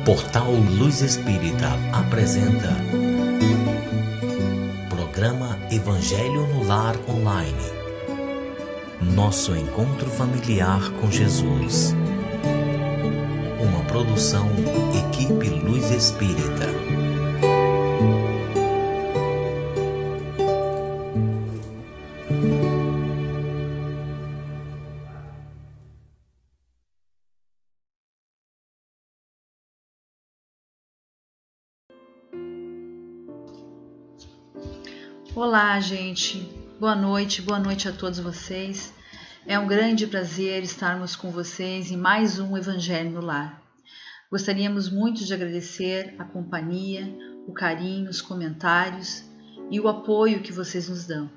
Portal Luz Espírita apresenta Programa Evangelho no Lar Online. Nosso encontro familiar com Jesus. Uma produção Equipe Luz Espírita. Olá, gente. Boa noite a todos vocês. É um grande prazer estarmos com vocês em mais um Evangelho no Lar. Gostaríamos muito de agradecer a companhia, o carinho, os comentários e o apoio que vocês nos dão.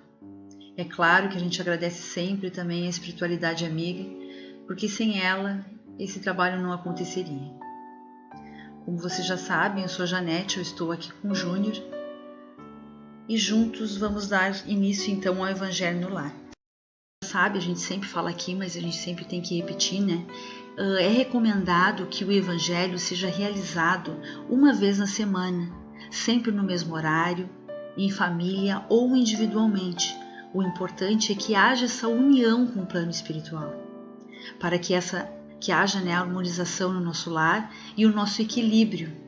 É claro que a gente agradece sempre também a espiritualidade amiga, porque sem ela esse trabalho não aconteceria. Como vocês já sabem, eu sou Janete, eu estou aqui com o Júnior. E juntos vamos dar início então ao Evangelho no Lar. Sabe, a gente sempre fala aqui, mas a gente sempre tem que repetir, né? É recomendado que o Evangelho seja realizado uma vez na semana, sempre no mesmo horário, em família ou individualmente. O importante é que haja essa união com o plano espiritual, para que haja a harmonização no nosso lar e o nosso equilíbrio.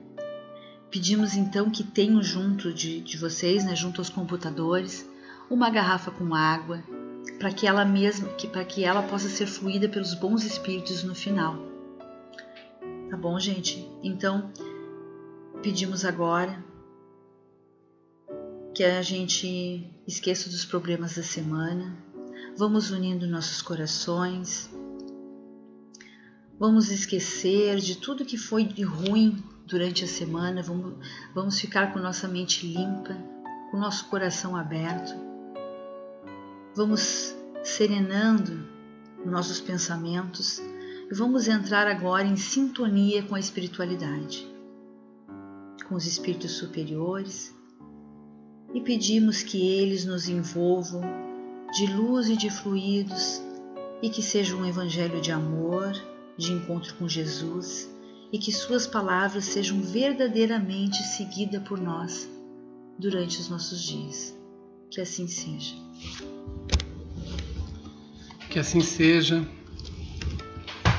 Pedimos então que tenham junto de vocês, né, junto aos computadores, uma garrafa com água, para que ela possa ser fluída pelos bons espíritos no final. Tá bom, gente? Então, pedimos agora que a gente esqueça dos problemas da semana, vamos unindo nossos corações, vamos esquecer de tudo que foi de ruim durante a semana, vamos ficar com nossa mente limpa, com nosso coração aberto. Vamos serenando nossos pensamentos e vamos entrar agora em sintonia com a espiritualidade, com os espíritos superiores, e pedimos que eles nos envolvam de luz e de fluidos e que seja um evangelho de amor, de encontro com Jesus, e que suas palavras sejam verdadeiramente seguidas por nós durante os nossos dias. Que assim seja. Que assim seja.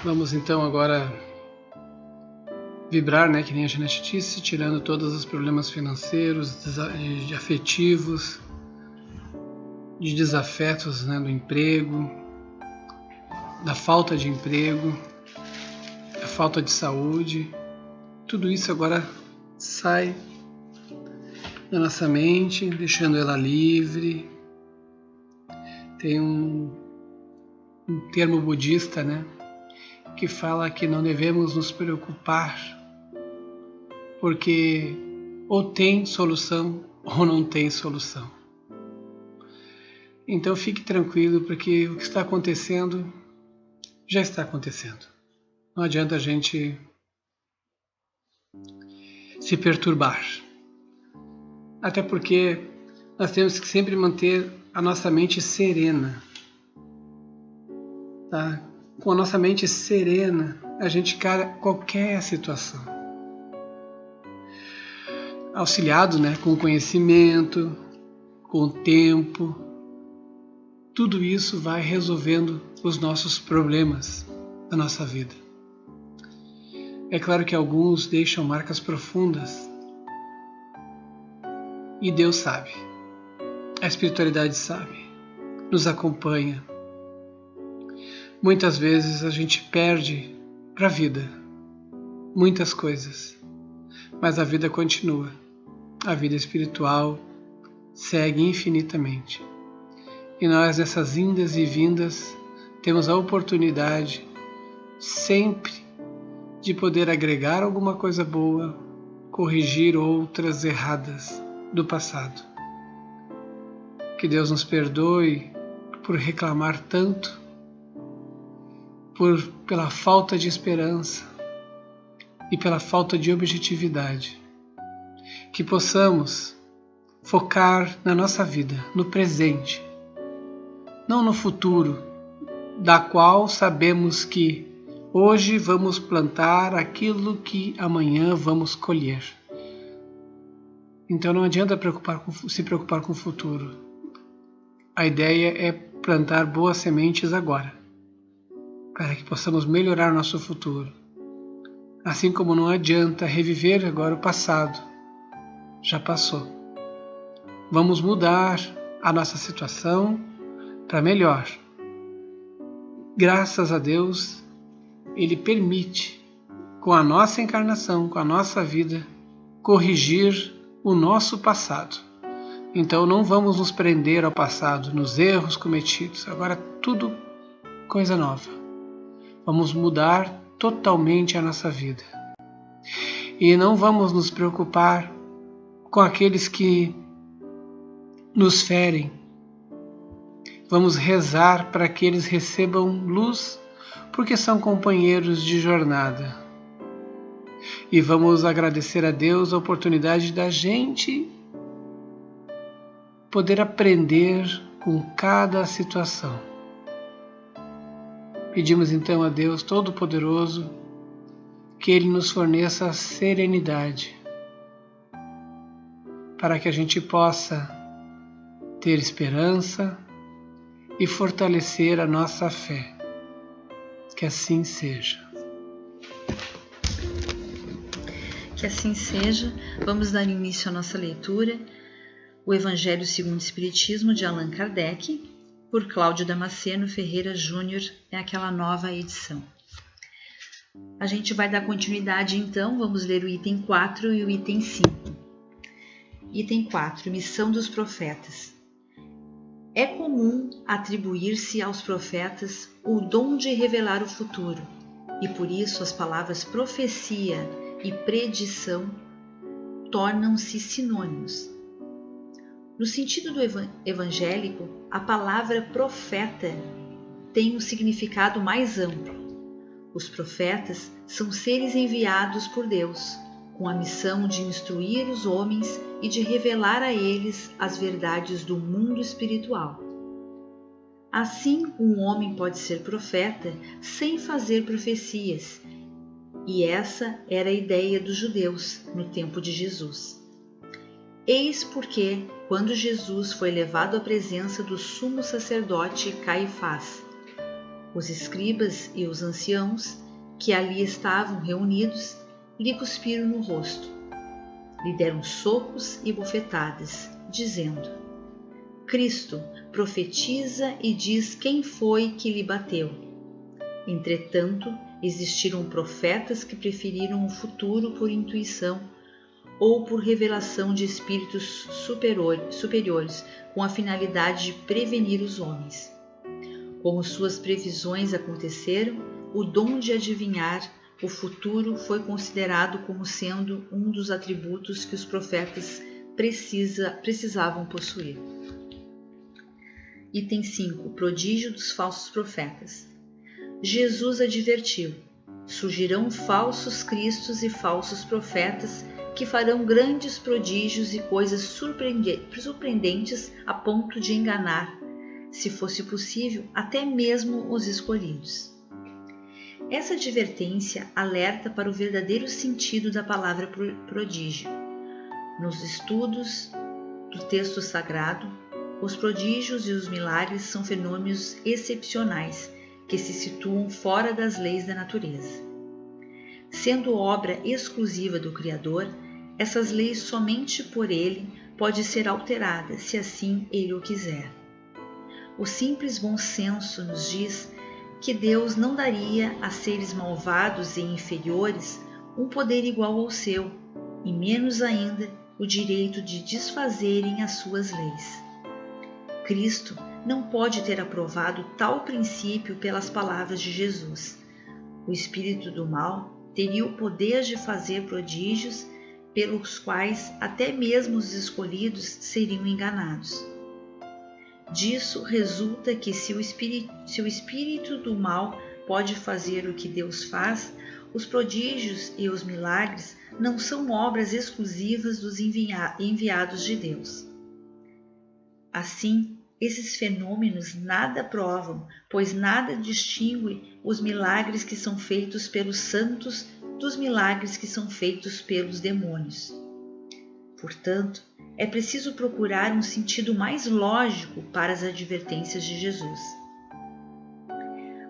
Vamos então agora vibrar, né, que nem a Janete disse, tirando todos os problemas financeiros, de afetivos, de desafetos, né, do emprego, da falta de emprego, a falta de saúde. Tudo isso agora sai da nossa mente, deixando ela livre. Tem um termo budista, né, que fala que não devemos nos preocupar, porque ou tem solução ou não tem solução. Então fique tranquilo, porque o que está acontecendo já está acontecendo. Não adianta a gente se perturbar. Até porque nós temos que sempre manter a nossa mente serena. Tá? Com a nossa mente serena, a gente encara qualquer situação. Auxiliado, né, com o conhecimento, com o tempo, tudo isso vai resolvendo os nossos problemas da nossa vida. É claro que alguns deixam marcas profundas, e Deus sabe, a espiritualidade sabe, nos acompanha. Muitas vezes a gente perde para a vida muitas coisas, mas a vida continua, a vida espiritual segue infinitamente. E nós, nessas indas e vindas, temos a oportunidade sempre de poder agregar alguma coisa boa, corrigir outras erradas do passado. Que Deus nos perdoe por reclamar tanto, pela falta de esperança e pela falta de objetividade. Que possamos focar na nossa vida, no presente, não no futuro, da qual sabemos que Hoje vamos plantar aquilo que amanhã vamos colher. Então não adianta se preocupar com o futuro. A ideia é plantar boas sementes agora, para que possamos melhorar nosso futuro. Assim como não adianta reviver agora o passado, já passou. Vamos mudar a nossa situação para melhor. Graças a Deus, Ele permite, com a nossa encarnação, com a nossa vida, corrigir o nosso passado. Então não vamos nos prender ao passado, nos erros cometidos. Agora tudo coisa nova. Vamos mudar totalmente a nossa vida. E não vamos nos preocupar com aqueles que nos ferem. Vamos rezar para que eles recebam luz, porque são companheiros de jornada. E vamos agradecer a Deus a oportunidade da gente poder aprender com cada situação. Pedimos então a Deus Todo-Poderoso que Ele nos forneça serenidade para que a gente possa ter esperança e fortalecer a nossa fé. Que assim seja. Que assim seja. Vamos dar início à nossa leitura. O Evangelho segundo o Espiritismo de Allan Kardec, por Cláudio Damasceno Ferreira Júnior, é aquela nova edição. A gente vai dar continuidade então, vamos ler o item 4 e o item 5. Item 4, Missão dos Profetas. É comum atribuir-se aos profetas o dom de revelar o futuro, e por isso as palavras profecia e predição tornam-se sinônimos. No sentido do evangélico, a palavra profeta tem um significado mais amplo. Os profetas são seres enviados por Deus, com a missão de instruir os homens e de revelar a eles as verdades do mundo espiritual. Assim, um homem pode ser profeta sem fazer profecias, e essa era a ideia dos judeus no tempo de Jesus. Eis porque, quando Jesus foi levado à presença do sumo sacerdote Caifás, os escribas e os anciãos, que ali estavam reunidos, lhe cuspiram no rosto, lhe deram socos e bofetadas, dizendo: Cristo, profetiza e diz quem foi que lhe bateu. Entretanto, existiram profetas que preferiram o futuro por intuição ou por revelação de espíritos superiores, com a finalidade de prevenir os homens. Como suas previsões aconteceram, o dom de adivinhar o futuro foi considerado como sendo um dos atributos que os profetas precisavam possuir. Item 5. Prodígio dos falsos profetas. Jesus advertiu: surgirão falsos cristos e falsos profetas que farão grandes prodígios e coisas surpreendentes a ponto de enganar, se fosse possível, até mesmo os escolhidos. Essa advertência alerta para o verdadeiro sentido da palavra prodígio. Nos estudos do texto sagrado, os prodígios e os milagres são fenômenos excepcionais que se situam fora das leis da natureza. Sendo obra exclusiva do Criador, essas leis somente por Ele pode ser alterada, se assim Ele o quiser. O simples bom senso nos diz que Deus não daria a seres malvados e inferiores um poder igual ao seu, e menos ainda o direito de desfazerem as suas leis. Cristo não pode ter aprovado tal princípio pelas palavras de Jesus. O espírito do mal teria o poder de fazer prodígios pelos quais até mesmo os escolhidos seriam enganados. Disso resulta que se o espírito do mal pode fazer o que Deus faz, os prodígios e os milagres não são obras exclusivas dos enviados de Deus. Assim, esses fenômenos nada provam, pois nada distingue os milagres que são feitos pelos santos dos milagres que são feitos pelos demônios. Portanto, é preciso procurar um sentido mais lógico para as advertências de Jesus.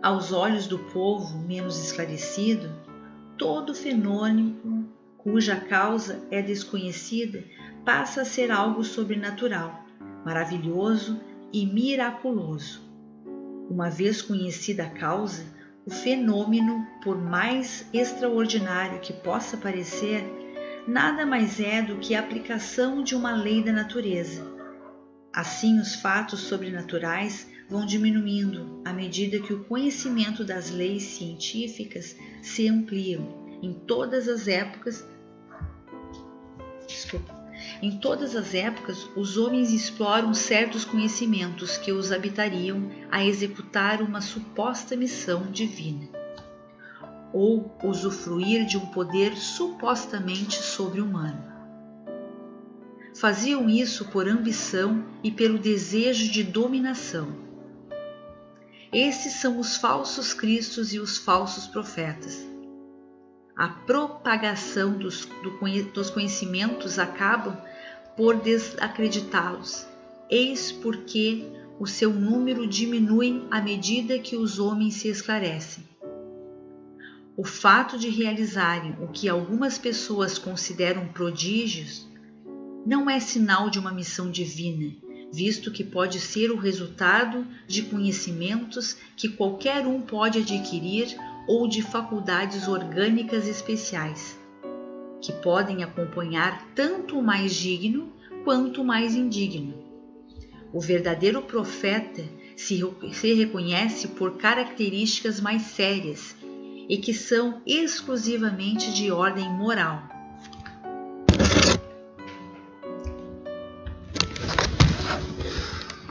Aos olhos do povo menos esclarecido, todo fenômeno cuja causa é desconhecida passa a ser algo sobrenatural, maravilhoso e miraculoso. Uma vez conhecida a causa, o fenômeno, por mais extraordinário que possa parecer, nada mais é do que a aplicação de uma lei da natureza. Assim, os fatos sobrenaturais vão diminuindo à medida que o conhecimento das leis científicas se ampliam em todas as épocas. Em todas as épocas, os homens exploram certos conhecimentos que os habitariam a executar uma suposta missão divina, ou usufruir de um poder supostamente sobre-humano. Faziam isso por ambição e pelo desejo de dominação. Esses são os falsos cristos e os falsos profetas. A propagação dos conhecimentos acabam por desacreditá-los. Eis porque o seu número diminui à medida que os homens se esclarecem. O fato de realizarem o que algumas pessoas consideram prodígios não é sinal de uma missão divina, visto que pode ser o resultado de conhecimentos que qualquer um pode adquirir ou de faculdades orgânicas especiais, que podem acompanhar tanto o mais digno quanto o mais indigno. O verdadeiro profeta se reconhece por características mais sérias e que são exclusivamente de ordem moral.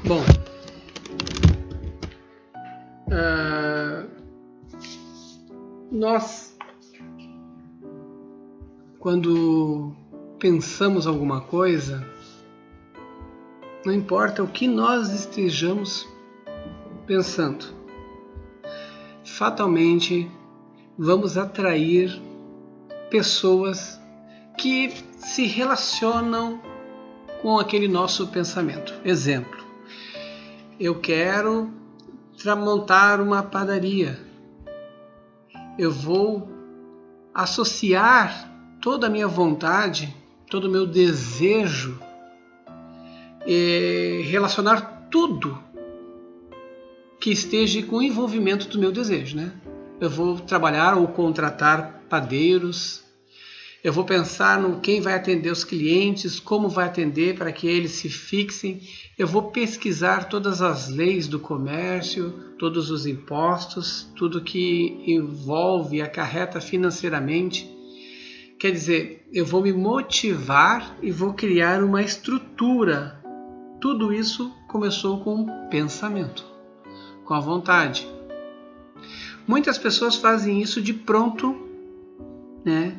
Bom, nós, quando pensamos alguma coisa, não importa o que nós estejamos pensando, fatalmente vamos atrair pessoas que se relacionam com aquele nosso pensamento. Exemplo, eu quero montar uma padaria. Eu vou associar toda a minha vontade, todo o meu desejo, relacionar tudo que esteja com o envolvimento do meu desejo, né? Eu vou trabalhar ou contratar padeiros, eu vou pensar no quem vai atender os clientes, como vai atender para que eles se fixem, eu vou pesquisar todas as leis do comércio, todos os impostos, tudo que envolve e acarreta financeiramente. Quer dizer, eu vou me motivar e vou criar uma estrutura. Tudo isso começou com um pensamento, com a vontade. Muitas pessoas fazem isso de pronto, né?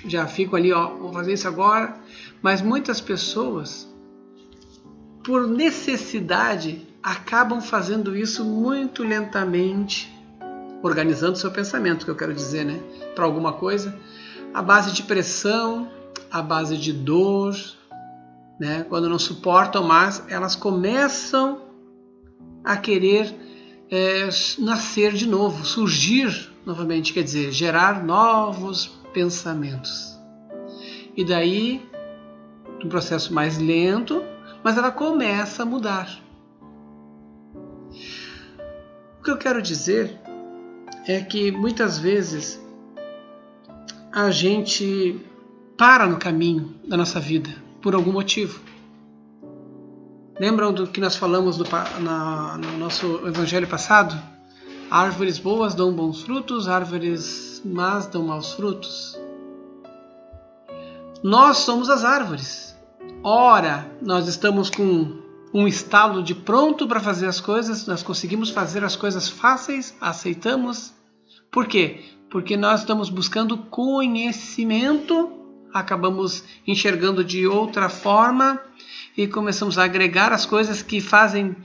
Já fico ali, vou fazer isso agora. Mas muitas pessoas, por necessidade, acabam fazendo isso muito lentamente, organizando seu pensamento, que eu quero dizer, né? Para alguma coisa, à base de pressão, à base de dor, né? Quando não suportam mais, elas começam a querer nascer de novo, surgir novamente, quer dizer, gerar novos pensamentos. E daí, um processo mais lento, mas ela começa a mudar. O que eu quero dizer é que muitas vezes a gente para no caminho da nossa vida por algum motivo. Lembram do que nós falamos no nosso evangelho passado? Árvores boas dão bons frutos, árvores más dão maus frutos. Nós somos as árvores. Ora, nós estamos com um estado de pronto para fazer as coisas, nós conseguimos fazer as coisas fáceis, aceitamos. Por quê? Porque nós estamos buscando conhecimento, acabamos enxergando de outra forma, e começamos a agregar as coisas que fazem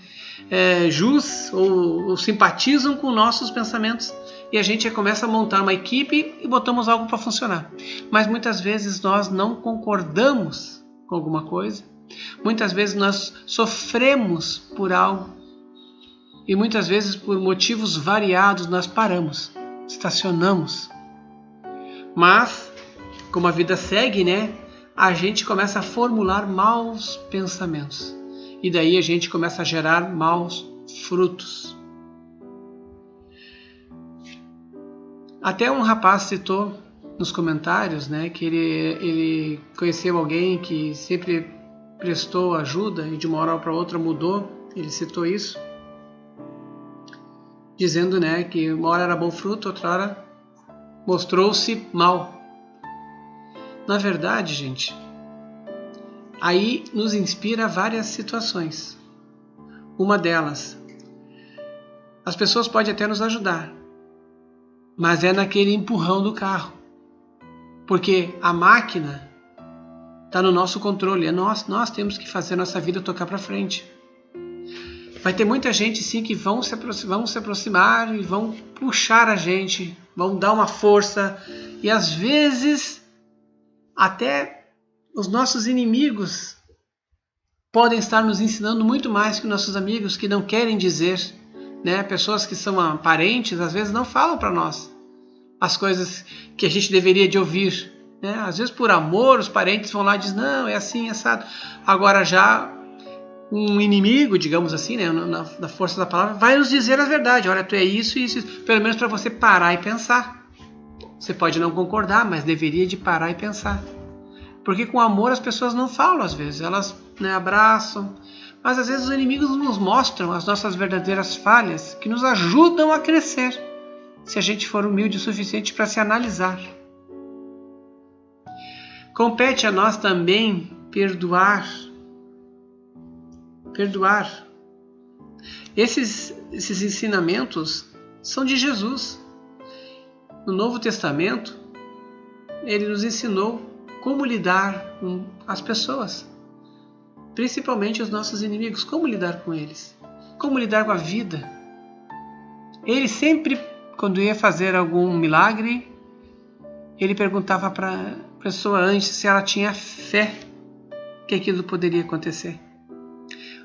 jus ou simpatizam com nossos pensamentos, e a gente começa a montar uma equipe e botamos algo para funcionar. Mas muitas vezes nós não concordamos com alguma coisa, muitas vezes nós sofremos por algo, e muitas vezes por motivos variados nós paramos, estacionamos. Mas, como a vida segue, a gente começa a formular maus pensamentos. E daí a gente começa a gerar maus frutos. Até um rapaz citou nos comentários, que ele conheceu alguém que sempre prestou ajuda e de uma hora para outra mudou. Ele citou isso, dizendo que uma hora era bom fruto, outra hora mostrou-se mal. Na verdade, gente, aí nos inspira várias situações. Uma delas, as pessoas podem até nos ajudar, mas é naquele empurrão do carro, porque a máquina está no nosso controle, é nós temos que fazer a nossa vida tocar para frente. Vai ter muita gente sim que vão se aproximar e vão puxar a gente, vão dar uma força, e às vezes até os nossos inimigos podem estar nos ensinando muito mais que nossos amigos, que não querem dizer, pessoas que são parentes, às vezes não falam para nós as coisas que a gente deveria de ouvir, Às vezes por amor, os parentes vão lá e dizem, não, é assim, é assado. Agora já um inimigo, digamos assim, na força da palavra, vai nos dizer a verdade. Olha, tu é isso e isso, pelo menos para você parar e pensar. Você pode não concordar, mas deveria de parar e pensar. Porque com amor as pessoas não falam às vezes, elas abraçam, mas às vezes os inimigos nos mostram as nossas verdadeiras falhas, que nos ajudam a crescer, se a gente for humilde o suficiente para se analisar. Compete a nós também perdoar. Esses ensinamentos são de Jesus. No Novo Testamento, ele nos ensinou como lidar com as pessoas, principalmente os nossos inimigos, como lidar com eles, como lidar com a vida. Ele sempre, quando ia fazer algum milagre, ele perguntava para a pessoa antes se ela tinha fé que aquilo poderia acontecer.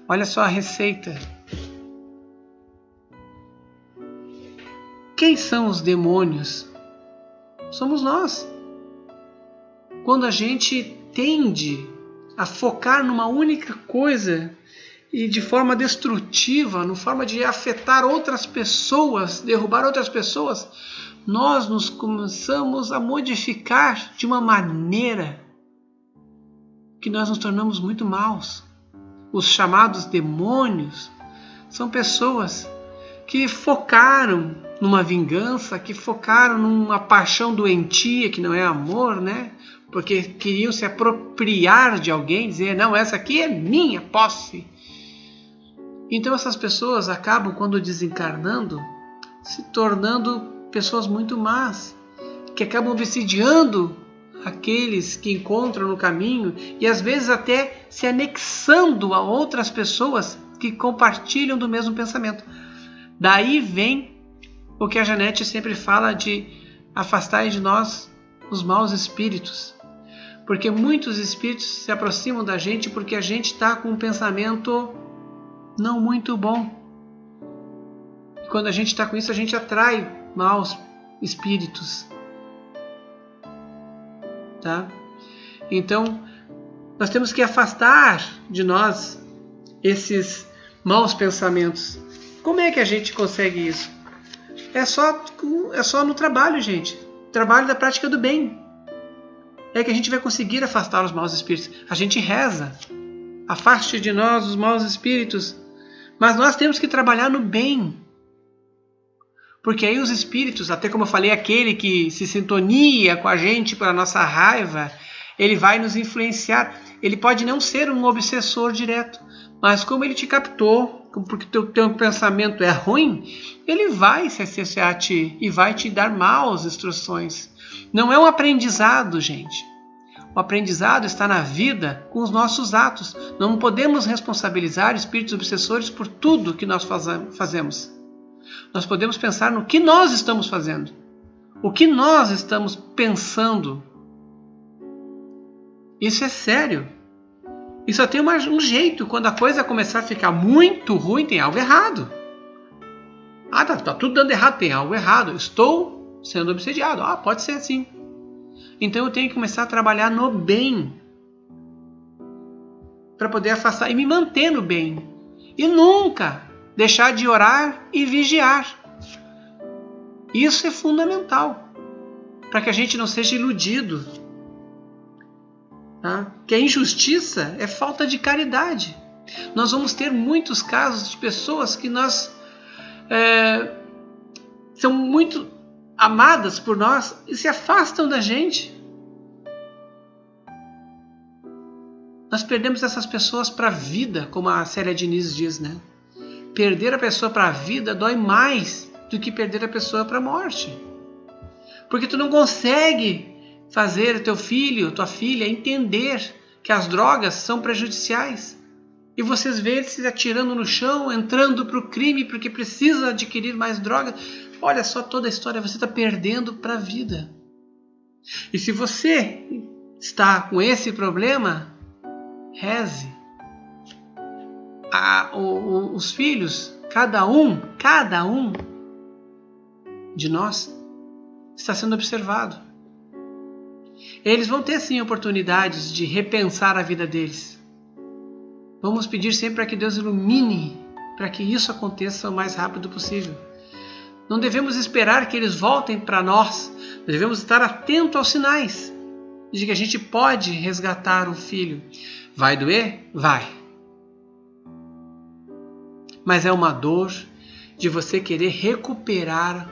Olha só a receita. Quem são os demônios? Somos nós. Quando a gente tende a focar numa única coisa e de forma destrutiva, na forma de afetar outras pessoas, derrubar outras pessoas, nós nos começamos a modificar de uma maneira que nós nos tornamos muito maus. Os chamados demônios são pessoas que focaram numa vingança, que focaram numa paixão doentia, que não é amor, Porque queriam se apropriar de alguém, dizer, não, essa aqui é minha posse. Então essas pessoas acabam, quando desencarnando, se tornando pessoas muito más, que acabam obsidiando aqueles que encontram no caminho e às vezes até se anexando a outras pessoas que compartilham do mesmo pensamento. Daí vem o que a Janete sempre fala de afastar de nós os maus espíritos. Porque muitos espíritos se aproximam da gente porque a gente está com um pensamento não muito bom. E quando a gente está com isso, a gente atrai maus espíritos. Tá? Então, nós temos que afastar de nós esses maus pensamentos. Como é que a gente consegue isso? É só no trabalho, gente. Trabalho da prática do bem. É que a gente vai conseguir afastar os maus espíritos. A gente reza. Afaste de nós os maus espíritos. Mas nós temos que trabalhar no bem. Porque aí os espíritos, até como eu falei, aquele que se sintonia com a gente pela nossa raiva, ele vai nos influenciar. Ele pode não ser um obsessor direto, mas como ele te captou, porque o teu pensamento é ruim, ele vai se associar a ti e vai te dar maus instruções. Não é um aprendizado, gente. O aprendizado está na vida com os nossos atos. Não podemos responsabilizar espíritos obsessores por tudo que nós fazemos. Nós podemos pensar no que nós estamos fazendo. O que nós estamos pensando. Isso é sério. E só tem um jeito. Quando a coisa começar a ficar muito ruim, tem algo errado. Tá tudo dando errado, tem algo errado. Estou sendo obsediado. Pode ser assim. Então eu tenho que começar a trabalhar no bem. Para poder afastar e me manter no bem. E nunca deixar de orar e vigiar. Isso é fundamental. Para que a gente não seja iludido. Tá? Que a injustiça é falta de caridade. Nós vamos ter muitos casos de pessoas que são muito amadas por nós e se afastam da gente. Nós perdemos essas pessoas para a vida, como a Célia Diniz diz, né? Perder a pessoa para a vida dói mais do que perder a pessoa para a morte. Porque tu não consegue fazer teu filho, tua filha entender que as drogas são prejudiciais. E vocês veem ele se atirando no chão, entrando para o crime porque precisa adquirir mais drogas. Olha só toda a história, você está perdendo para a vida. E se você está com esse problema, reze. Os filhos, cada um de nós está sendo observado. Eles vão ter sim oportunidades de repensar a vida deles. Vamos pedir sempre para que Deus ilumine, para que isso aconteça o mais rápido possível. Não devemos esperar que eles voltem para nós. Devemos estar atentos aos sinais de que a gente pode resgatar o filho. Vai doer? Vai. Mas é uma dor de você querer recuperar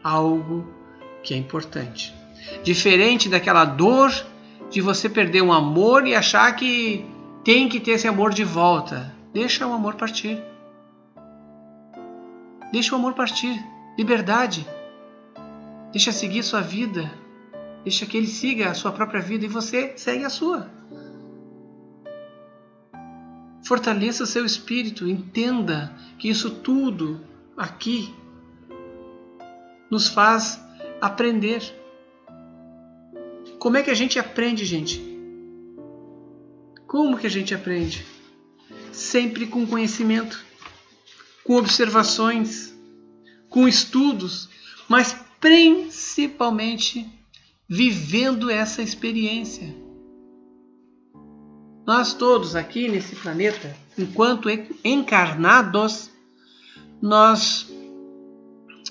algo que é importante. Diferente daquela dor de você perder um amor e achar que tem que ter esse amor de volta. Deixa o amor partir. Deixa o amor partir. Liberdade. Deixa seguir sua vida. Deixa que ele siga a sua própria vida e você segue a sua. Fortaleça o seu espírito. Entenda que isso tudo aqui nos faz aprender. Como é que a gente aprende, gente? Como que a gente aprende? Sempre com conhecimento, com observações, com estudos, mas principalmente vivendo essa experiência. Nós todos aqui nesse planeta, enquanto encarnados, nós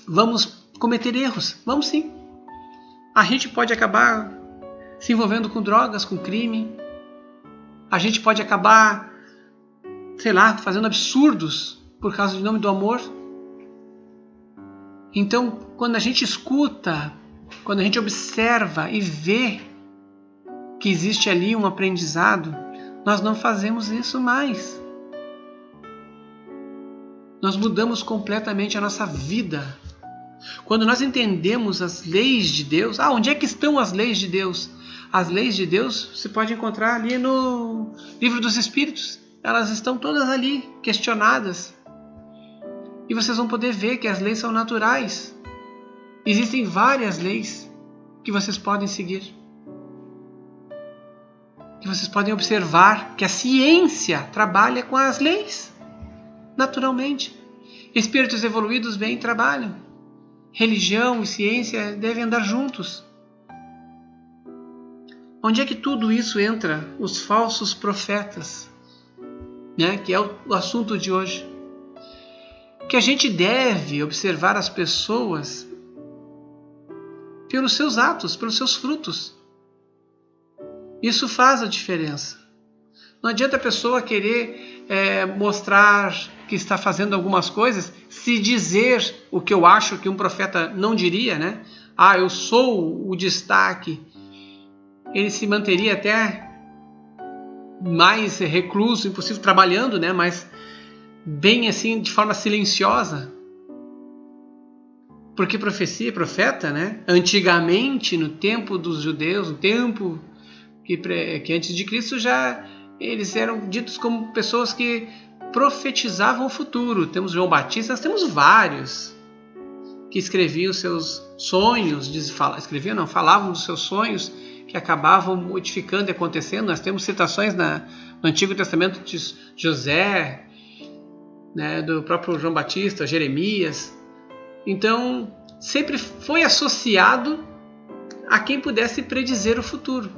vamos cometer erros. Vamos sim. A gente pode acabar se envolvendo com drogas, com crime. A gente pode acabar, fazendo absurdos por causa do nome do amor. Então, quando a gente escuta, quando a gente observa e vê que existe ali um aprendizado, nós não fazemos isso mais. Nós mudamos completamente a nossa vida. Quando nós entendemos as leis de Deus, onde é que estão as leis de Deus? As leis de Deus você pode encontrar ali no Livro dos Espíritos. Elas estão todas ali, questionadas. E vocês vão poder ver que as leis são naturais. Existem várias leis que vocês podem seguir. Que vocês podem observar que a ciência trabalha com as leis, naturalmente. Espíritos evoluídos bem trabalham. Religião e ciência devem andar juntos. Onde é que tudo isso entra? Os falsos profetas, né? Que é o assunto de hoje. Que a gente deve observar as pessoas pelos seus atos, pelos seus frutos. Isso faz a diferença. Não adianta a pessoa querer mostrar que está fazendo algumas coisas, se dizer o que eu acho que um profeta não diria, né? Eu sou o destaque. Ele se manteria até mais recluso, impossível, trabalhando, né? Mas bem assim, de forma silenciosa. Porque profecia, profeta, né? Antigamente, no tempo dos judeus, no tempo que antes de Cristo já eles eram ditos como pessoas que profetizavam o futuro. Temos João Batista, nós temos vários que escreviam seus sonhos, falavam dos seus sonhos que acabavam modificando e acontecendo. Nós temos citações no Antigo Testamento de José, né, do próprio João Batista, Jeremias. Então, sempre foi associado a quem pudesse predizer o futuro.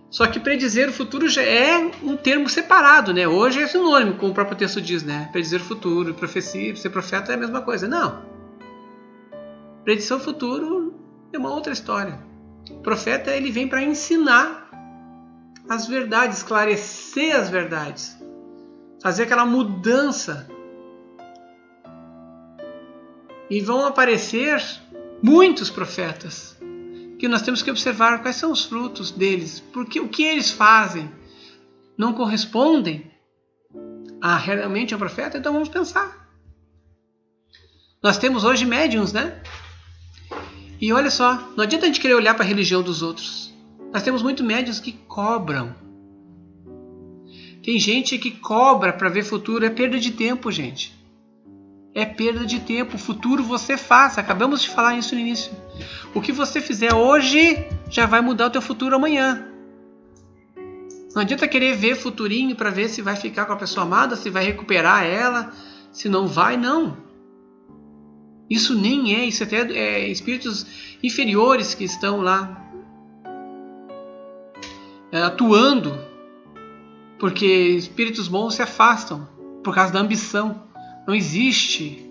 Só que predizer o futuro já é um termo separado, né? Hoje é sinônimo, como o próprio texto diz, né? Predizer o futuro, profecia, ser profeta é a mesma coisa. Não. Predição do futuro é uma outra história. O profeta, ele vem para ensinar as verdades, esclarecer as verdades, fazer aquela mudança. E vão aparecer muitos profetas que nós temos que observar quais são os frutos deles, porque o que eles fazem não correspondem a realmente um profeta. Então vamos pensar. Nós temos hoje médiuns, né? E olha só, não adianta a gente querer olhar para a religião dos outros. Nós temos muitos médiuns que cobram. Tem gente que cobra para ver futuro. É perda de tempo, gente. É perda de tempo. O futuro você faz. Acabamos de falar isso no início. O que você fizer hoje já vai mudar o teu futuro amanhã. Não adianta querer ver futurinho para ver se vai ficar com a pessoa amada, se vai recuperar ela, se não vai, não. Isso nem é. Isso até é espíritos inferiores que estão lá atuando, porque espíritos bons se afastam por causa da ambição. Não existe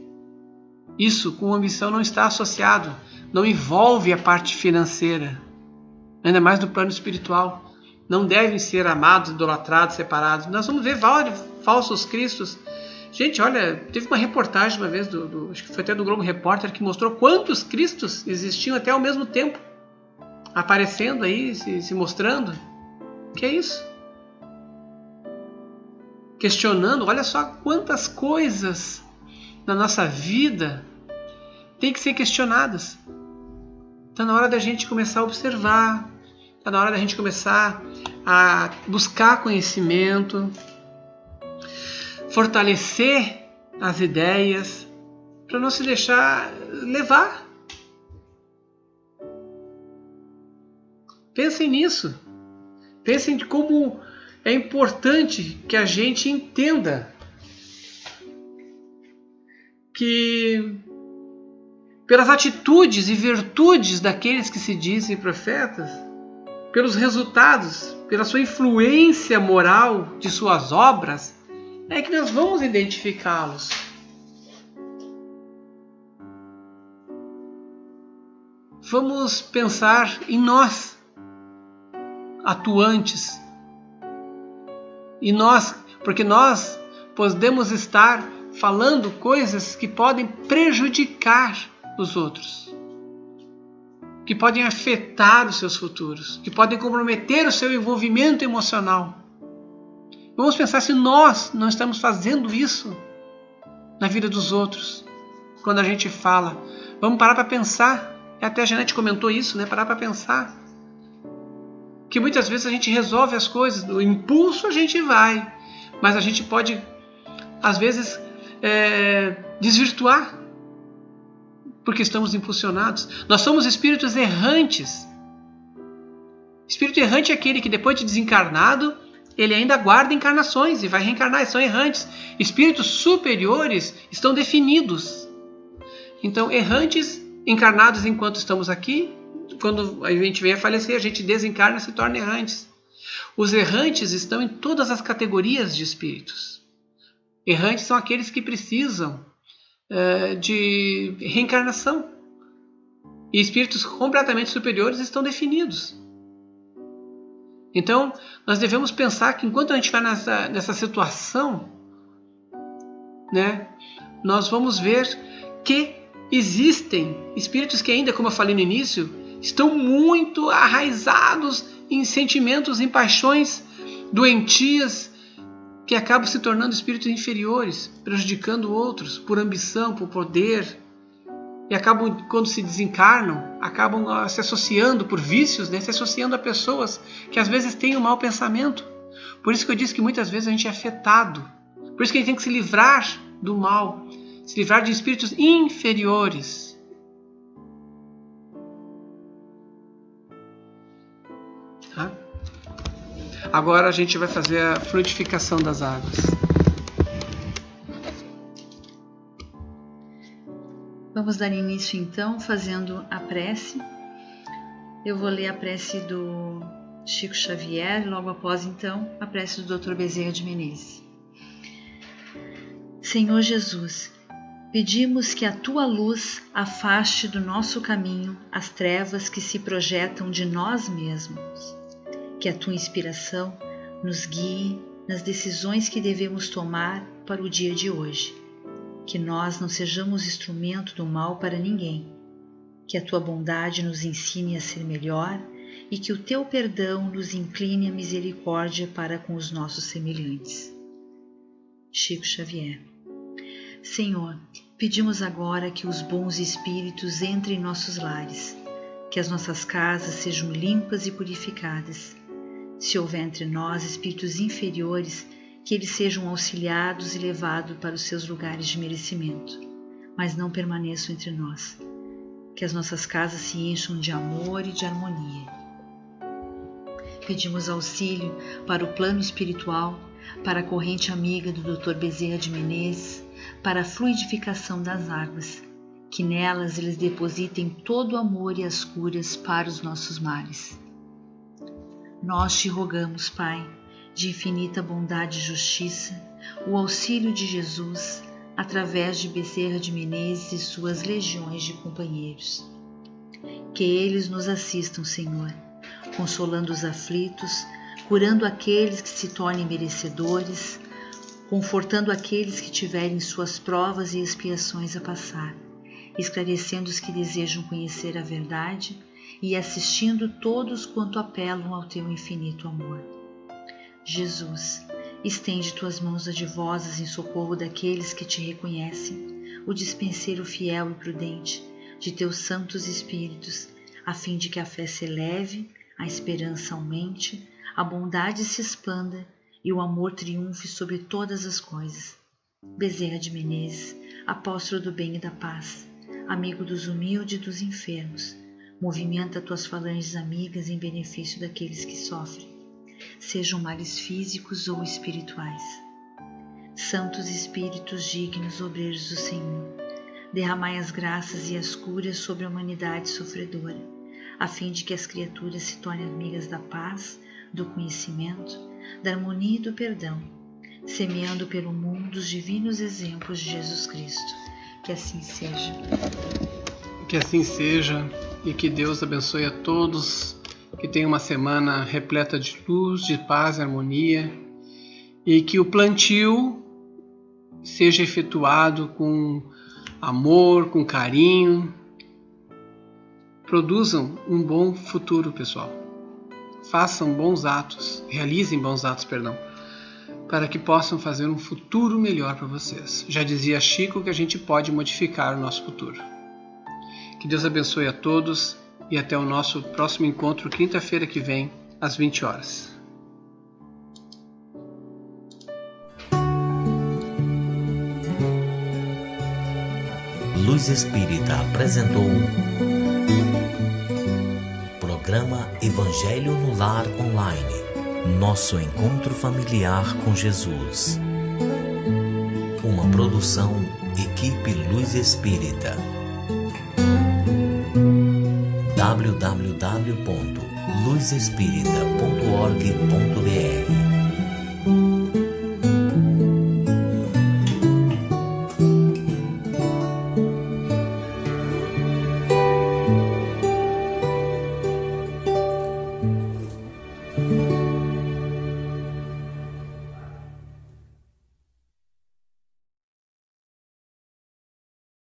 isso. Com ambição não está associado, não envolve a parte financeira, ainda mais no plano espiritual. Não devem ser amados, idolatrados, separados. Nós vamos ver vários falsos cristos. Gente, olha, teve uma reportagem uma vez, acho que foi até do Globo Repórter, que mostrou quantos cristos existiam até ao mesmo tempo, aparecendo aí, se mostrando. Que é isso? Questionando, olha só quantas coisas na nossa vida tem que ser questionadas. Está na hora da gente começar a observar, está na hora da gente começar a buscar conhecimento, fortalecer as ideias, para não se deixar levar. Pensem nisso. Pensem de como é importante que a gente entenda que pelas atitudes e virtudes daqueles que se dizem profetas, pelos resultados, pela sua influência moral de suas obras, é que nós vamos identificá-los. Vamos pensar em nós, atuantes. E nós, porque nós podemos estar falando coisas que podem prejudicar os outros, que podem afetar os seus futuros, que podem comprometer o seu envolvimento emocional. Vamos pensar se nós não estamos fazendo isso na vida dos outros, quando a gente fala. Vamos parar para pensar. Até a Janete comentou isso, né? Parar para pensar. Que muitas vezes a gente resolve as coisas, no impulso a gente vai, mas a gente pode, às vezes, desvirtuar, porque estamos impulsionados. Nós somos espíritos errantes. Espírito errante é aquele que, depois de desencarnado, ele ainda guarda encarnações e vai reencarnar. São errantes. Espíritos superiores estão definidos. Então, errantes, encarnados enquanto estamos aqui. Quando a gente vem a falecer, a gente desencarna e se torna errantes. Os errantes estão em todas as categorias de espíritos. Errantes são aqueles que precisam de reencarnação. E espíritos completamente superiores estão definidos. Então, nós devemos pensar que enquanto a gente vai nessa situação, né, nós vamos ver que existem espíritos que ainda, como eu falei no início, estão muito arraizados em sentimentos, em paixões doentias, que acabam se tornando espíritos inferiores, prejudicando outros por ambição, por poder. e acabam, quando se desencarnam, acabam se associando por vícios, né? Se associando a pessoas que às vezes têm um mau pensamento. Por isso que eu disse que muitas vezes a gente é afetado. Por isso que a gente tem que se livrar do mal, se livrar de espíritos inferiores. Tá? Agora a gente vai fazer a fluidificação das águas. Vamos dar início então fazendo a prece. Eu vou ler a prece do Chico Xavier, logo após então a prece do Dr. Bezerra de Menezes. Senhor Jesus, pedimos que a Tua luz afaste do nosso caminho as trevas que se projetam de nós mesmos. Que a Tua inspiração nos guie nas decisões que devemos tomar para o dia de hoje. Que nós não sejamos instrumento do mal para ninguém. Que a Tua bondade nos ensine a ser melhor e que o Teu perdão nos incline à misericórdia para com os nossos semelhantes. Chico Xavier. Senhor, pedimos agora que os bons espíritos entrem em nossos lares, que as nossas casas sejam limpas e purificadas. Se houver entre nós espíritos inferiores, que eles sejam auxiliados e levados para os seus lugares de merecimento, mas não permaneçam entre nós. Que as nossas casas se encham de amor e de harmonia. Pedimos auxílio para o plano espiritual, para a corrente amiga do Dr. Bezerra de Menezes, para a fluidificação das águas, que nelas eles depositem todo o amor e as curas para os nossos males. Nós te rogamos, Pai, de infinita bondade e justiça, o auxílio de Jesus, através de Bezerra de Menezes e suas legiões de companheiros. Que eles nos assistam, Senhor, consolando os aflitos, curando aqueles que se tornem merecedores, confortando aqueles que tiverem suas provas e expiações a passar, esclarecendo os que desejam conhecer a verdade e assistindo todos quanto apelam ao Teu infinito amor. Jesus, estende Tuas mãos adivosas em socorro daqueles que Te reconhecem, o dispenseiro fiel e prudente de Teus santos espíritos, a fim de que a fé se eleve, a esperança aumente, a bondade se expanda e o amor triunfe sobre todas as coisas. Bezerra de Menezes, apóstolo do bem e da paz, amigo dos humildes e dos enfermos, movimenta Tuas falanges amigas em benefício daqueles que sofrem, sejam males físicos ou espirituais. Santos Espíritos dignos, obreiros do Senhor, derramai as graças e as curas sobre a humanidade sofredora, a fim de que as criaturas se tornem amigas da paz, do conhecimento, da harmonia e do perdão, semeando pelo mundo os divinos exemplos de Jesus Cristo. Que assim seja. Que assim seja e que Deus abençoe a todos, que tenham uma semana repleta de luz, de paz e harmonia, e que o plantio seja efetuado com amor, com carinho. Produzam um bom futuro, pessoal. Façam bons atos, realizem bons atos, para que possam fazer um futuro melhor para vocês. Já dizia Chico que a gente pode modificar o nosso futuro. Que Deus abençoe a todos e até o nosso próximo encontro, quinta-feira que vem, às 20 horas. Luz Espírita apresentou Programa Evangelho no Lar Online. Nosso encontro familiar com Jesus. Uma produção Equipe Luz Espírita. www.luzespirita.org.br